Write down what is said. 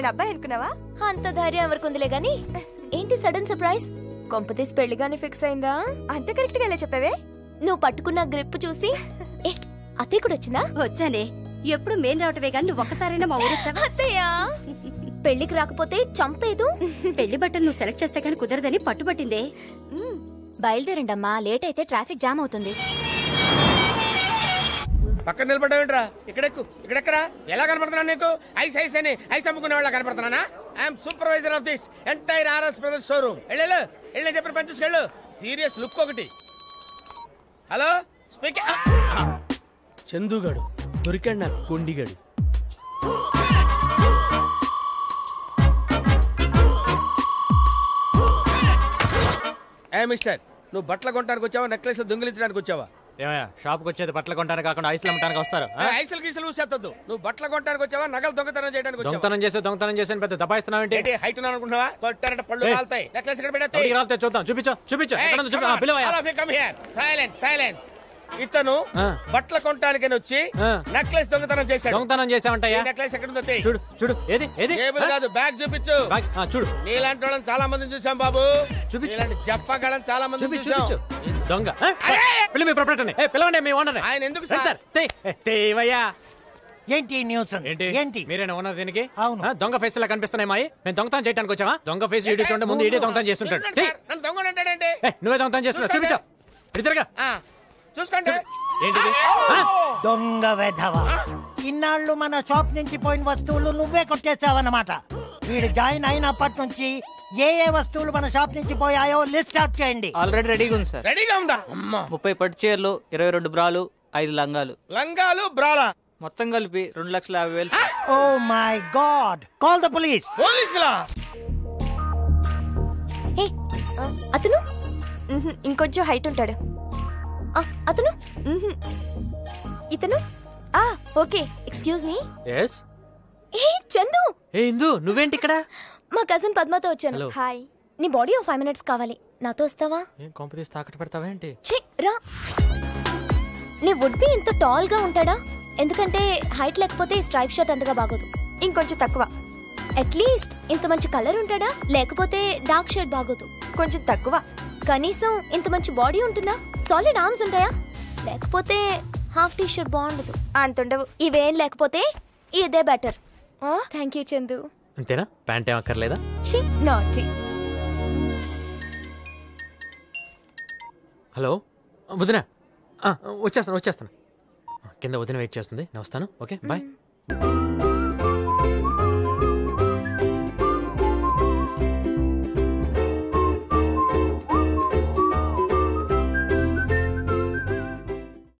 నేను అబ్బాయి అనుకున్నావా? అంత ధైర్యం ఎవరికుందిలే గాని ఏంటి సడన్ సర్ప్రైజ్? కొంపతీసి పెళ్లిగానే ఫిక్స్ అయిందా? అంత కరెక్ట్ గా ఎలా చెప్పావే? నువ్వు పట్టుకున్న గ్రిప్ చూసి అత్తయ్య కూడా వచ్చిందా? వచ్చానే. ఎప్పుడు మేం రావటమే గాని నువ్వు ఒక్కసారైనా మా ఊరు వచ్చావా? అత్తయ్య పెళ్లికి రాకపోతే చంపేదు. పెళ్లి బట్టలు నువ్వు సెలెక్ట్ చేస్తే గాని కుదరదని పట్టుబట్టిందే. బయలుదేరండమ్మా, లేట్ అయితే ట్రాఫిక్ జామ్ అవుతుంది. పక్కన నిలబడ్డావేంట్రా? ఇక్కడెక్కరా? ఎలా కనపడుతున్నా నీకు? ఐస్ ఐస్ అని ఐస్ అమ్ముకునే వాళ్ళ కనపడుతున్నానా? I'm supervisor of this entire R S brothers showroom. వెళ్ళి చెప్పిన పని చూసుకెళ్ళు. సీరియస్ లుక్ ఒకటి. Hello speaking. చందుగాడు దొరికాడు నాకు, కొండిగాడు. మిస్టర్, నువ్వు బట్టలు కొనడానికి వచ్చావా, నెక్లెస్ దొంగిలించడానికి వచ్చావా? ఏమయ్యా షాప్కి వచ్చేది బట్టలు కొంటానికి కాకుండా ఐస్లు అమ్మటానికి వస్తారు? ఐసులు గీసులు ఊసేత్తద్దు. నువ్వు బట్టలు కొనడానికి వచ్చావా, నగలు దొంగతనం చేయడానికి వచ్చావా? దొంగతనం చేసి పెద్ద దబాయిస్తున్నావు ఏంటి? హైట్ అనుకుంటున్నావా? కొట్టారంటే పళ్ళు రాలుతాయి. నెక్లెస్ ఇక్కడ రాలితే చూద్దాం. చూపించు. సైలెన్స్. ఇతను బట్టలు కొనటానికని వచ్చి నెక్లెస్ దొంగతనం చేశాడు. దొంగతనం చేసావంటయ్యా? నెక్లెస్ ఎక్కడ ఉంది? చూడు. ఏది టేబుల్ కాదు, బ్యాగ్ చూపించు. చూడు. నీలాంటి వాళ్ళని చాలా మందిని చూసాం బాబు. చూపించు. జప్పగాళ్ళని చాలా మంది చూసాం. దొంగ పిల్ల మీ ప్రొపరేటర్ని పిలవండి, మీ ఓనర్. ఆయన ఎందుకు సార్? ఏంటి న్యూస్? ఏంటి మీరేనా ఓనర్ దీనికి? అవును. దొంగ ఫేస్ లా కనిపిస్తున్నాయి మాయి. మేము దొంగతనం చేయడానికి వచ్చావా? దొంగ ఫేస్ వీడియో చూడండి, ముందు ఇడే దొంగతనం చేస్తుంటాడు. నువ్వే దొంగతనం చేస్తున్నావు, చూపించా. ఇద్దరుగా చూసుకోండి. ఏంటిది? దొంగ వెధవ. ఇన్నాళ్ళు మన షాప్ నుంచి పోయిన వస్తువులు నువ్వే కొట్టేసావన్నమాట. వీడు జాయిన్ అయినప్పటి నుంచి ఏ వస్తువులు మన షాప్ నుంచి పోయాయో లిస్ట్ అవుట్ చేయండి. ఆల్రెడీ రెడీగా ఉంది సార్. రెడీగా ఉందా? 30 పట్టు చీరలు, 22 బ్రాలు, 5 లంగాలు బ్రాలా మొత్తం కలిపి 2,50,000. Oh my god, call the police. పోలీసులా? అతను ఇంకొంచెం హైట్ ఉంటాడు. అతను ఇతను okay. Excuse me. yes Chandu. Indu, నువ్వేంటి ఇక్కడ? మా కజిన్ పద్మతో వచ్చాను. హాయ్. నీ బాడీ 5 minutes కావాలి, నాతో వస్తావా? ఏం కాంపిటీస్ తాకట్టు పెడతావా ఏంటి? రా. నీ వుడ్ బి ఇంత టాల్ గా ఉంటాడా? ఎందుకంటే హైట్ లేకపోతే స్ట్రైప్ షర్ట్ అంతగా బాగోదు. ఇంకొంచెం తక్కువ. అట్లీస్ట్ ఇంత మంచి కలర్ ఉంటాడా? లేకపోతే డార్క్ షర్ట్ బాగోదు. కొంచెం తక్కువ. కనీసం ఇంత మంచి బాడీ ఉంటుందా? సాలిడ్ ఆర్మ్స్ ఉంటాయా? లేకపోతే హాఫ్ టీ షర్ట్ బాగుండదు. అంతుండవు. ఇవేం లేకపోతే ఇదే బెటర్. Thank you Chandu. అంతేనా? ప్యాంట్ ఏం అక్కర్లేదా? నాటి. హలో వదిన, వచ్చేస్తాను. కింద వదిన వెయిట్ చేస్తుంది, నేను వస్తాను. Okay bye.